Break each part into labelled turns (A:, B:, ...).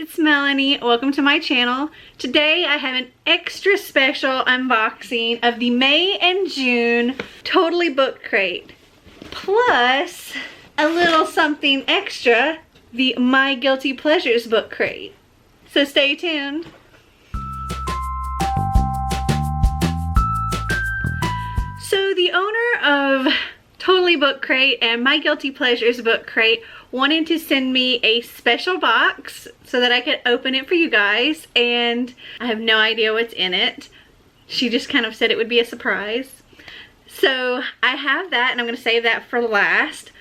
A: it's Melanie. Welcome to my channel. Today I have an extra special unboxing of the May and June Totally Book Crate. Plus a little something extra, the My Guilty Pleasures book crate. So stay tuned. So the owner of Totally Book Crate and My Guilty Pleasures book crate wanted to send me a special box so that I could open it for you guys, and I have no idea what's in it. She just kind of said it would be a surprise. So I have that, and I'm going to save that for last,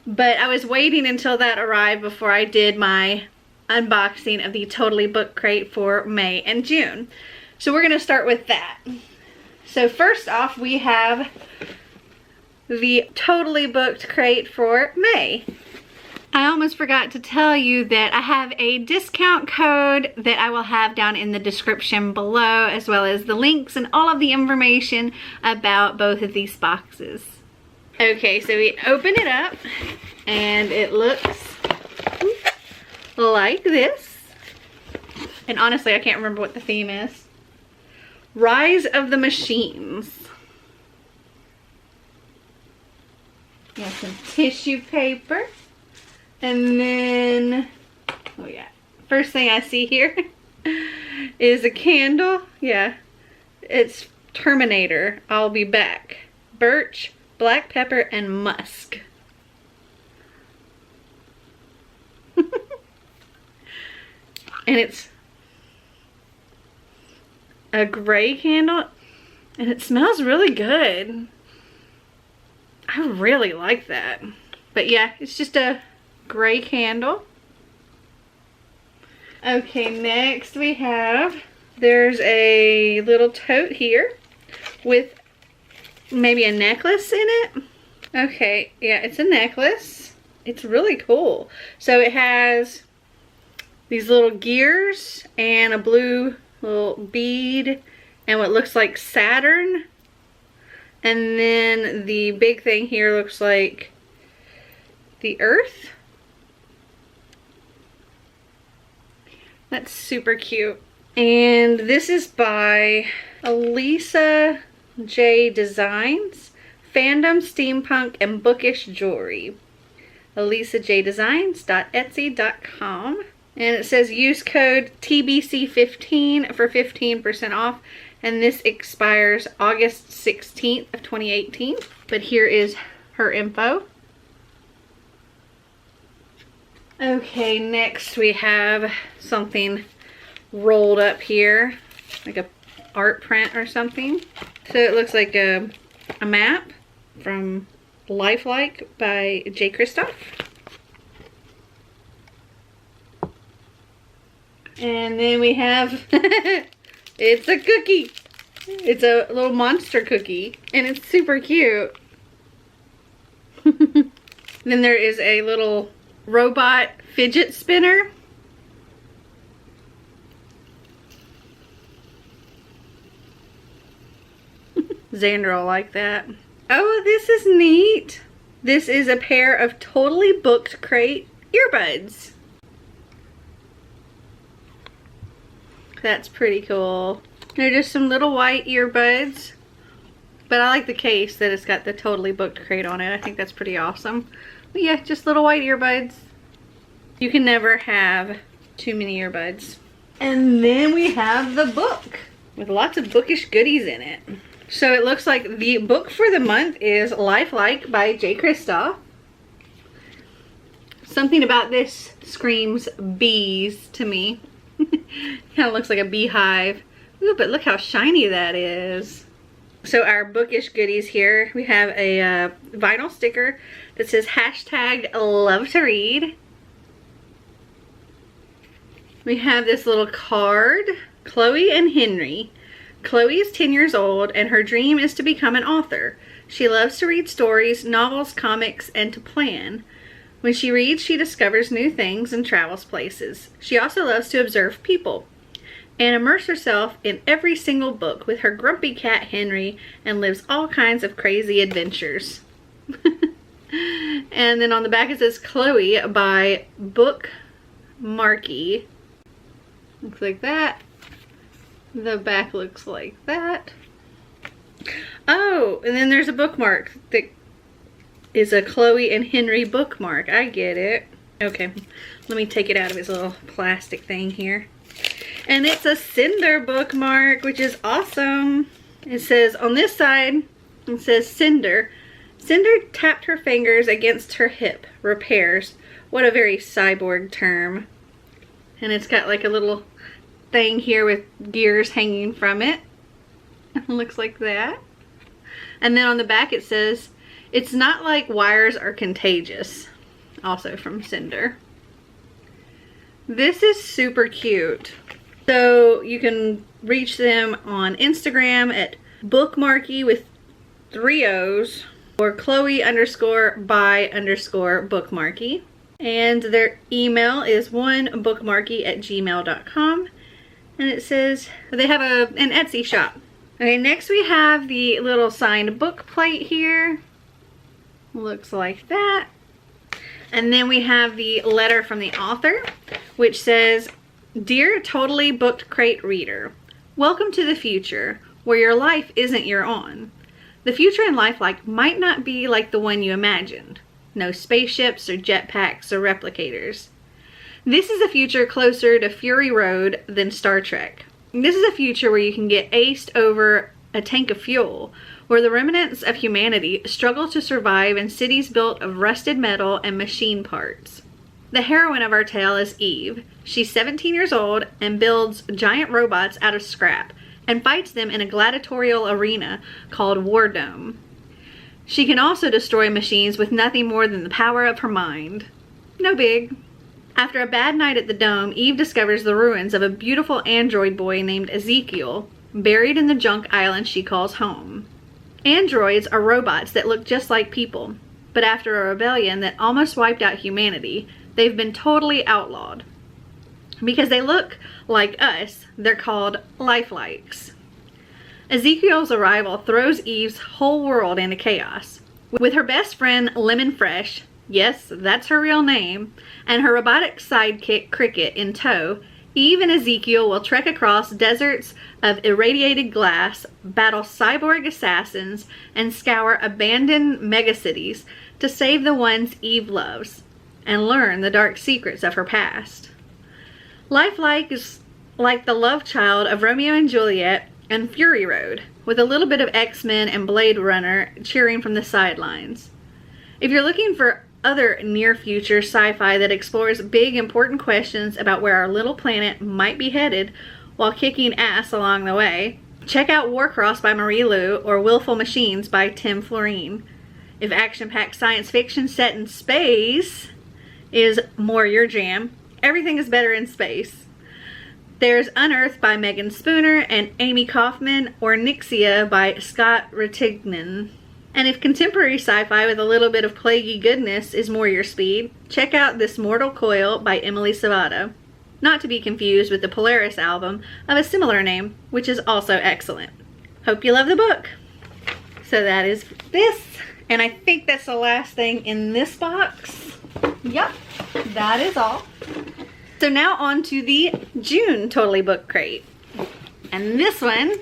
A: but I was waiting until that arrived before I did my unboxing of the Totally Book Crate for May and June. So we're going to start with that. So first off, we have the Totally Booked Crate for May. I almost forgot to tell you that I have a discount code that I will have down in the description below, as well as the links and all of the information about both of these boxes. Okay, so we open it up and it looks like this. And honestly, I can't remember what the theme is. Rise of the Machines. Got some tissue paper. And then, oh yeah, first thing I see here is a candle. Yeah, it's Terminator, I'll Be Back. Birch, black pepper, and musk. And it's a gray candle, and it smells really good. I really like that. But yeah, it's just a gray candle. Okay, next we have, there's a little tote here with maybe a necklace in it. Okay, yeah, it's a necklace. It's really cool. So it has these little gears and a blue little bead and what looks like Saturn. And then the big thing here looks like the Earth. That's super cute. And this is by Elisa J Designs, Fandom, Steampunk, and Bookish Jewelry. ElisaJDesigns.etsy.com. And it says use code TBC15 for 15% off. And this expires August 16th of 2018. But here is her info. Okay, next we have something rolled up here, like a art print or something. So it looks like a map from Lifelike by J. Kristoff. And then we have, it's a cookie. It's a little monster cookie, and it's super cute. Then there is a little robot fidget spinner. Xander will like that. Oh, this is neat. This is a pair of Totally Booked Crate earbuds. That's pretty cool. They're just some little white earbuds. But I like the case that it's got the Totally Booked Crate on it. I think that's pretty awesome. But yeah, just little white earbuds. You can never have too many earbuds. And then we have the book with lots of bookish goodies in it. So it looks like the book for the month is Lifelike by J. Kristoff. Something about this screams bees to me. Kind of looks like a beehive. Ooh, but look how shiny that is. So our bookish goodies here, we have a vinyl sticker that says hashtag love to read. We have this little card, Chloe and Henry. Chloe is 10 years old and her dream is to become an author. She loves to read stories, novels, comics, and to plan. When she reads, she discovers new things and travels places. She also loves to observe people and immerse herself in every single book with her grumpy cat Henry, and lives all kinds of crazy adventures. And then on the back it says Chloe by Book Marky. Looks like that. The back looks like that. Oh, and then there's a bookmark that is a Chloe and Henry bookmark. I get it. Okay, let me take it out of its little plastic thing here. And it's a Cinder bookmark, which is awesome. It says on this side, it says Cinder. Cinder tapped her fingers against her hip. Repairs. What a very cyborg term. And it's got like a little thing here with gears hanging from it. It looks like that. And then on the back it says, it's not like wires are contagious. Also from Cinder. This is super cute. So you can reach them on Instagram at bookmarky with 3 O's or Chloe_by_bookmarky. And their email is onebookmarky@gmail.com. And it says they have an Etsy shop. Okay, next we have the little signed book plate here. Looks like that. And then we have the letter from the author, which says, Dear Totally Booked Crate reader, welcome to the future, where your life isn't your own. The future in life might not be like the one you imagined. No spaceships or jetpacks or replicators. This is a future closer to Fury Road than Star Trek. This is a future where you can get aced over a tank of fuel, where the remnants of humanity struggle to survive in cities built of rusted metal and machine parts. The heroine of our tale is Eve. She's 17 years old and builds giant robots out of scrap and fights them in a gladiatorial arena called War Dome. She can also destroy machines with nothing more than the power of her mind. No big. After a bad night at the Dome, Eve discovers the ruins of a beautiful android boy named Ezekiel, buried in the junk island she calls home. Androids are robots that look just like people, but after a rebellion that almost wiped out humanity, they've been totally outlawed. Because they look like us, they're called lifelikes. Ezekiel's arrival throws Eve's whole world into chaos. With her best friend Lemon Fresh, yes, that's her real name, and her robotic sidekick Cricket in tow, Eve and Ezekiel will trek across deserts of irradiated glass, battle cyborg assassins, and scour abandoned megacities to save the ones Eve loves, and learn the dark secrets of her past. Lifelike is like the love child of Romeo and Juliet and Fury Road, with a little bit of X-Men and Blade Runner cheering from the sidelines. If you're looking for other near-future sci-fi that explores big, important questions about where our little planet might be headed while kicking ass along the way, check out Warcross by Marie Lu or Willful Machines by Tim Florine. If action-packed science fiction set in space is more your jam, everything is better in space. There's Unearthed by Megan Spooner and Amy Kaufman, or Nixia by Scott Retignan. And if contemporary sci-fi with a little bit of plaguey goodness is more your speed, check out This Mortal Coil by Emily Savato. Not to be confused with the Polaris album of a similar name, which is also excellent. Hope you love the book. So that is this, and I think that's the last thing in this box. Yep, that is all. So now on to the June Totally Book Crate. And this one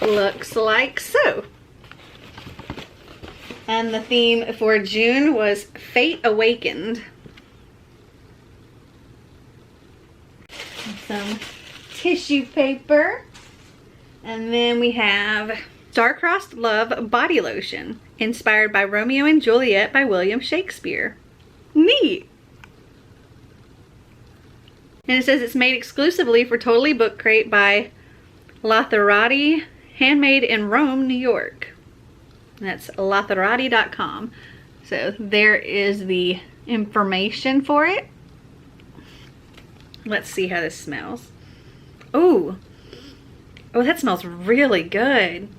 A: looks like so. And the theme for June was Fate Awakened. Some tissue paper. And then we have Star-Crossed Love Body Lotion, inspired by Romeo and Juliet by William Shakespeare. Neat! And it says it's made exclusively for Totally Book Crate by Latherati, handmade in Rome, New York. That's latherati.com. So there is the information for it. Let's see how this smells. Oh, that smells really good.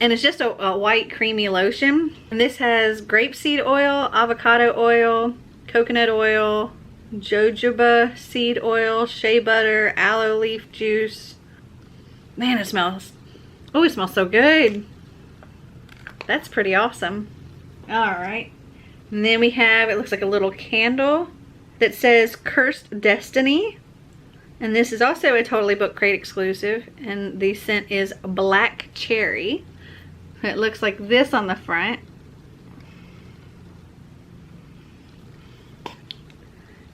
A: And it's just a white creamy lotion. And this has grapeseed oil, avocado oil, coconut oil, jojoba seed oil, shea butter, aloe leaf juice. Man, it smells so good. That's pretty awesome. All right. And then we have, it looks like a little candle. that says Cursed Destiny. And this is also a Totally Book Crate exclusive. And the scent is Black Cherry. It looks like this on the front.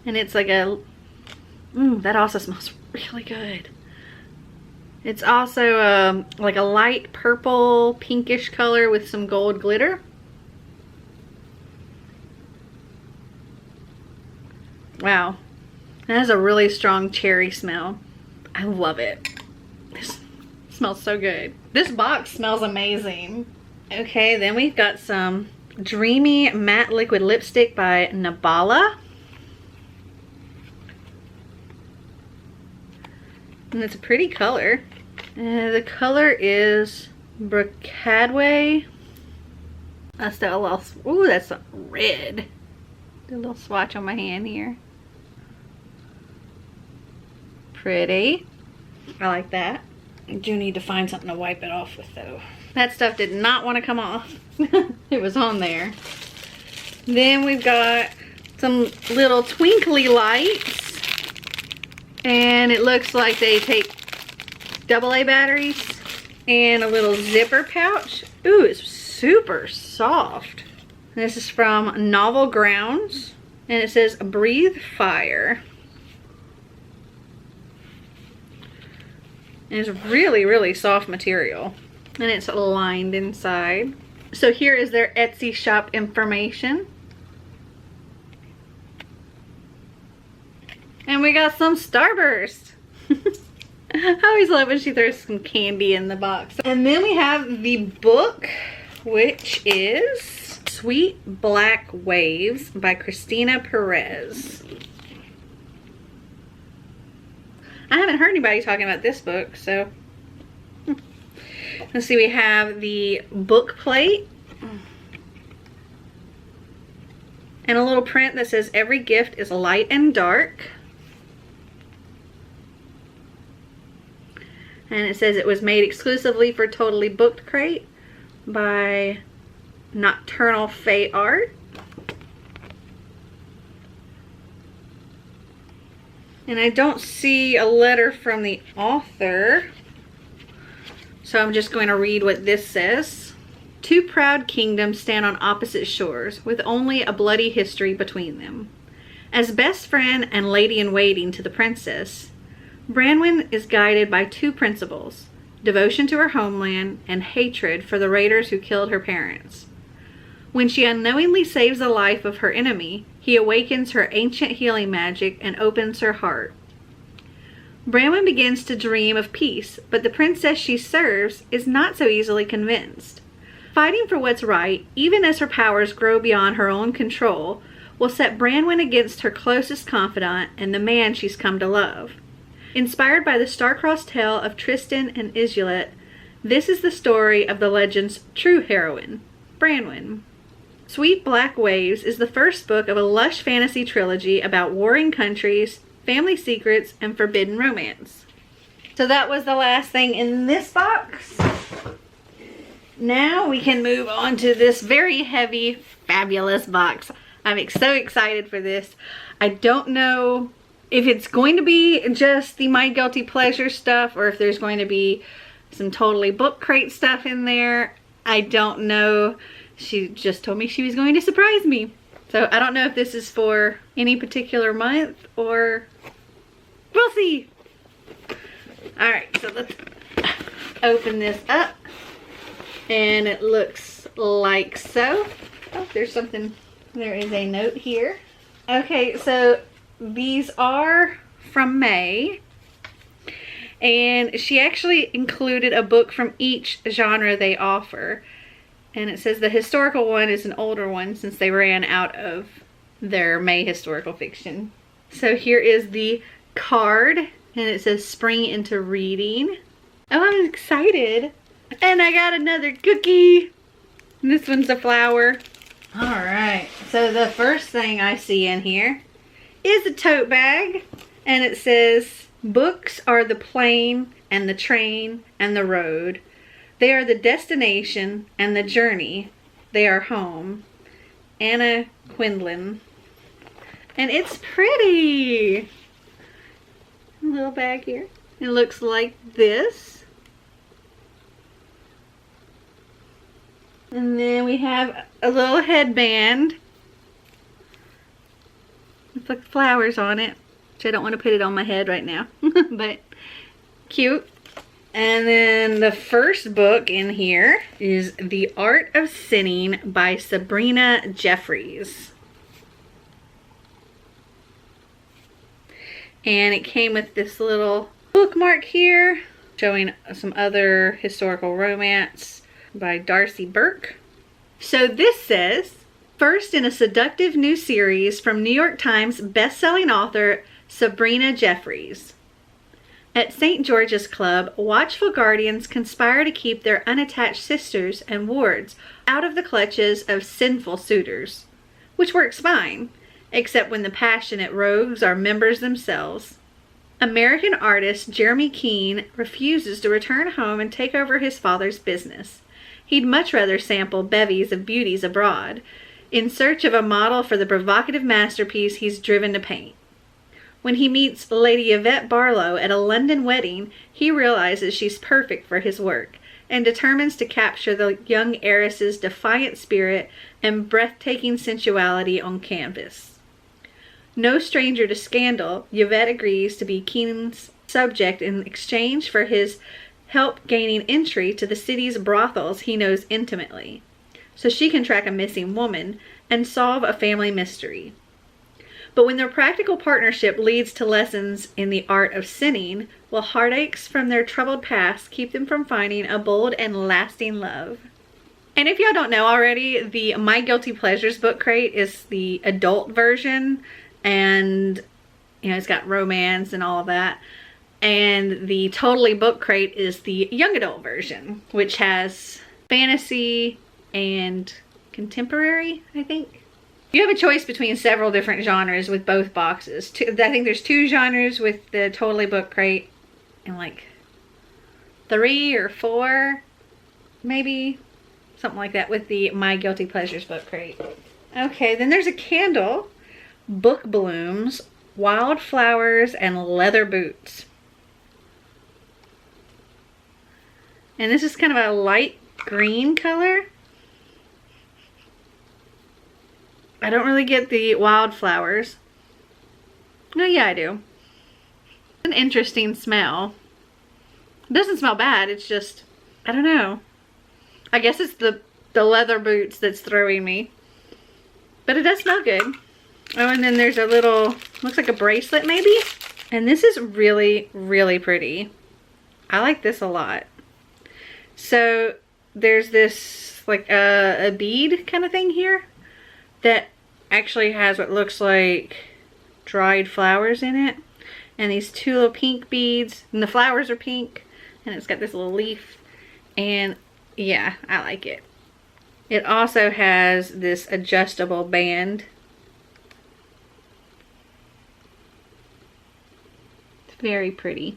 A: And it's like a, that also smells really good. It's also like a light purple, pinkish color with some gold glitter. Wow, that has a really strong cherry smell. I love it. This smells so good. This box smells amazing. Okay, then we've got some Dreamy Matte Liquid Lipstick by Nabala. And it's a pretty color. The color is Brocadway. That's the little, ooh, that's red. Do a little swatch on my hand here. Pretty. I like that. I do need to find something to wipe it off with though. That stuff did not want to come off. It was on there. Then we've got some little twinkly lights. And it looks like they take AA batteries and a little zipper pouch. Ooh, it's super soft. This is from Novel Grounds, and it says Breathe Fire. And it's really, really soft material. And it's lined inside. So here is their Etsy shop information. And we got some Starburst. I always love when she throws some candy in the box. And then we have the book, which is Sweet Black Waves by Christina Perez. I haven't heard anybody talking about this book, so. Let's see, we have the book plate. And a little print that says every gift is light and dark. And it says it was made exclusively for Totally Booked Crate by Nocturnal Fae Art. And I don't see a letter from the author, so I'm just going to read what this says. Two proud kingdoms stand on opposite shores, with only a bloody history between them. As best friend and lady-in-waiting to the princess, Branwen is guided by two principles: devotion to her homeland and hatred for the raiders who killed her parents. When she unknowingly saves the life of her enemy, he awakens her ancient healing magic and opens her heart. Branwen begins to dream of peace, but the princess she serves is not so easily convinced. Fighting for what's right, even as her powers grow beyond her own control, will set Branwen against her closest confidant and the man she's come to love. Inspired by the star-crossed tale of Tristan and Iseult, this is the story of the legend's true heroine, Branwen. Sweet Black Waves is the first book of a lush fantasy trilogy about warring countries, family secrets, and forbidden romance. So that was the last thing in this box. Now we can move on to this very heavy, fabulous box. I'm so excited for this. I don't know if it's going to be just the My Guilty Pleasure stuff or if there's going to be some Totally Book Crate stuff in there. I don't know. She just told me she was going to surprise me. So I don't know if this is for any particular month or we'll see. Alright, so let's open this up. And it looks like so. Oh, there's something. There is a note here. Okay, so these are from May. And she actually included a book from each genre they offer. And it says the historical one is an older one since they ran out of their May historical fiction. So here is the card. And it says Spring into Reading. Oh, I'm excited. And I got another cookie. This one's a flower. Alright, so the first thing I see in here is a tote bag. And it says, books are the plane and the train and the road. They are the destination and the journey. They are home. Anna Quindlen. And it's pretty. A little bag here. It looks like this. And then we have a little headband with like flowers on it, which I don't want to put it on my head right now, but cute. And then the first book in here is The Art of Sinning by Sabrina Jeffries. And it came with this little bookmark here showing some other historical romance by Darcy Burke. So this says, first in a seductive new series from New York Times best-selling author Sabrina Jeffries. At St. George's Club, watchful guardians conspire to keep their unattached sisters and wards out of the clutches of sinful suitors, which works fine, except when the passionate rogues are members themselves. American artist Jeremy Keene refuses to return home and take over his father's business. He'd much rather sample bevies of beauties abroad, in search of a model for the provocative masterpiece he's driven to paint. When he meets Lady Yvette Barlow at a London wedding, he realizes she's perfect for his work and determines to capture the young heiress's defiant spirit and breathtaking sensuality on canvas. No stranger to scandal, Yvette agrees to be Keene's subject in exchange for his help gaining entry to the city's brothels he knows intimately, so she can track a missing woman and solve a family mystery. But when their practical partnership leads to lessons in the art of sinning, will heartaches from their troubled past keep them from finding a bold and lasting love? And if y'all don't know already, the My Guilty Pleasures book crate is the adult version, and you know, it's got romance and all of that. And the Totally book crate is the young adult version, which has fantasy and contemporary, I think. You have a choice between several different genres with both boxes. I think there's 2 genres with the Totally book crate, and like 3 or 4, maybe, something like that with the My Guilty Pleasures book crate. Okay, then there's a candle, Book Blooms, Wildflowers, and Leather Boots. And this is kind of a light green color. I don't really get the wildflowers. No, yeah, I do. An interesting smell. It doesn't smell bad, it's just, I don't know. I guess it's the leather boots that's throwing me. But it does smell good. Oh, and then there's a little, looks like a bracelet maybe? And this is really, really pretty. I like this a lot. So there's this like a bead kind of thing here that actually has what looks like dried flowers in it, and these 2 little pink beads, and the flowers are pink, and it's got this little leaf, and yeah, I like it. It also has this adjustable band. It's very pretty.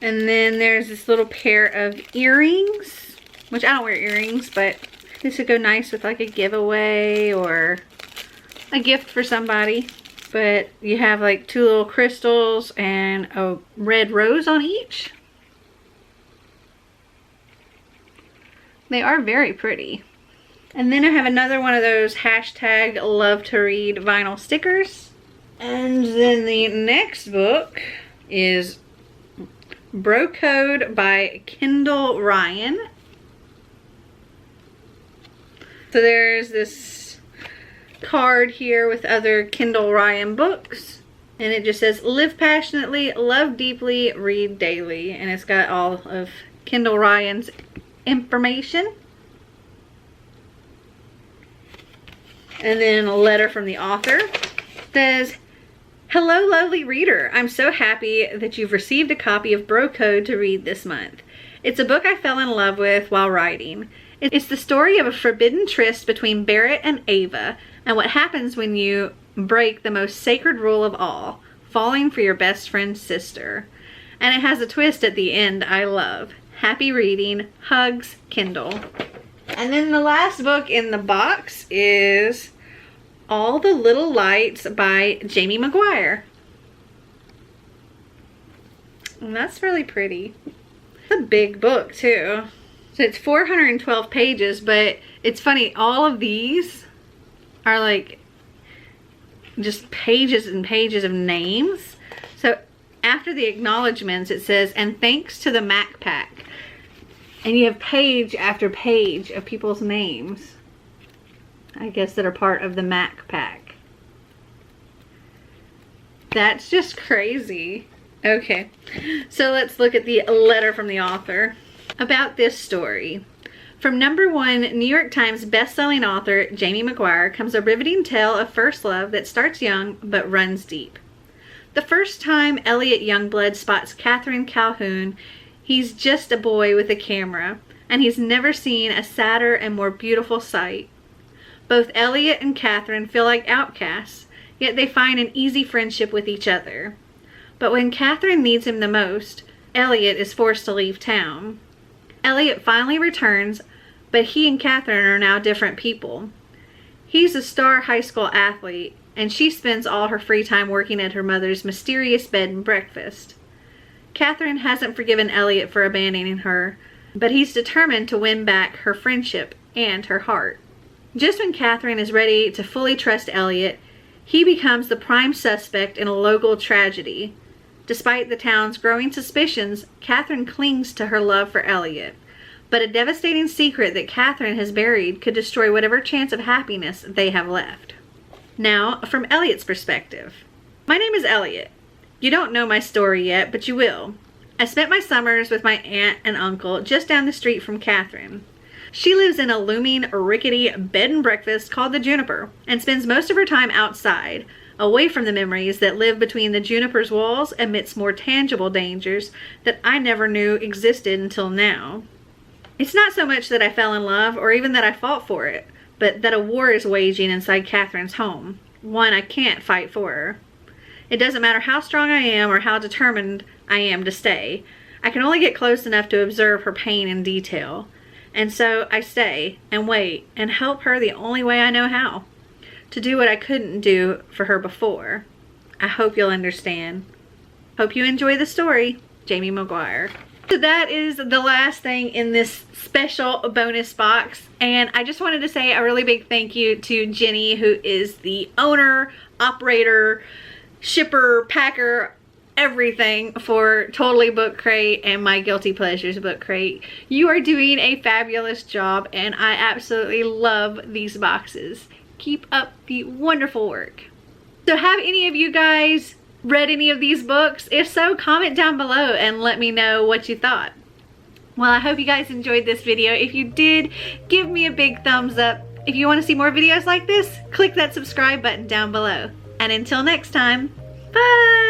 A: And then there's this little pair of earrings, which I don't wear earrings, but this would go nice with like a giveaway or a gift for somebody. But you have like 2 little crystals and a red rose on each. They are very pretty. And then I have another one of those hashtag love to read vinyl stickers. And then the next book is Bro Code by Kendall Ryan. So there's this card here with other Kendall Ryan books, and it just says live passionately, love deeply, read daily, and it's got all of Kendall Ryan's information. And then a letter from the author. It says, hello lovely reader, I'm so happy that you've received a copy of Bro Code to read this month. It's a book I fell in love with while writing. It's the story of a forbidden tryst between Barrett and Ava, and what happens when you break the most sacred rule of all, falling for your best friend's sister. And it has a twist at the end I love. Happy reading. Hugs, Kendall. And then the last book in the box is All the Little Lights by Jamie McGuire. And that's really pretty. It's a big book too. So it's 412 pages, but it's funny, all of these are like just pages and pages of names. So after the acknowledgements, it says, and thanks to the Mac Pack. And you have page after page of people's names, I guess, that are part of the Mac Pack. That's just crazy. Okay, so let's look at the letter from the author about this story. From #1 New York Times best-selling author Jamie McGuire comes a riveting tale of first love that starts young but runs deep. The first time Elliot Youngblood spots Catherine Calhoun, he's just a boy with a camera, and he's never seen a sadder and more beautiful sight. Both Elliot and Catherine feel like outcasts, yet they find an easy friendship with each other. But when Catherine needs him the most, Elliot is forced to leave town. Elliot finally returns, but he and Catherine are now different people. He's a star high school athlete, and she spends all her free time working at her mother's mysterious bed and breakfast. Catherine hasn't forgiven Elliot for abandoning her, but he's determined to win back her friendship and her heart. Just when Catherine is ready to fully trust Elliot, he becomes the prime suspect in a local tragedy. Despite the town's growing suspicions, Catherine clings to her love for Elliot. But a devastating secret that Catherine has buried could destroy whatever chance of happiness they have left. Now, from Elliot's perspective. My name is Elliot. You don't know my story yet, but you will. I spent my summers with my aunt and uncle just down the street from Catherine. She lives in a looming, rickety bed and breakfast called the Juniper, and spends most of her time outside, away from the memories that live between the Juniper's walls amidst more tangible dangers that I never knew existed until now. It's not so much that I fell in love, or even that I fought for it, but that a war is waging inside Catherine's home, one I can't fight for her. It doesn't matter how strong I am or how determined I am to stay. I can only get close enough to observe her pain in detail. And so I stay and wait and help her the only way I know how. To do what I couldn't do for her before. I hope you'll understand. Hope you enjoy the story. Jamie McGuire. So that is the last thing in this special bonus box. And I just wanted to say a really big thank you to Jenny, who is the owner, operator, shipper, packer, everything for Totally Book Crate and My Guilty Pleasures Book Crate. You are doing a fabulous job, and I absolutely love these boxes. Keep up the wonderful work. So have any of you guys read any of these books? If so, comment down below and let me know what you thought. Well, I hope you guys enjoyed this video. If you did, give me a big thumbs up. If you want to see more videos like this, click that subscribe button down below. And until next time, bye!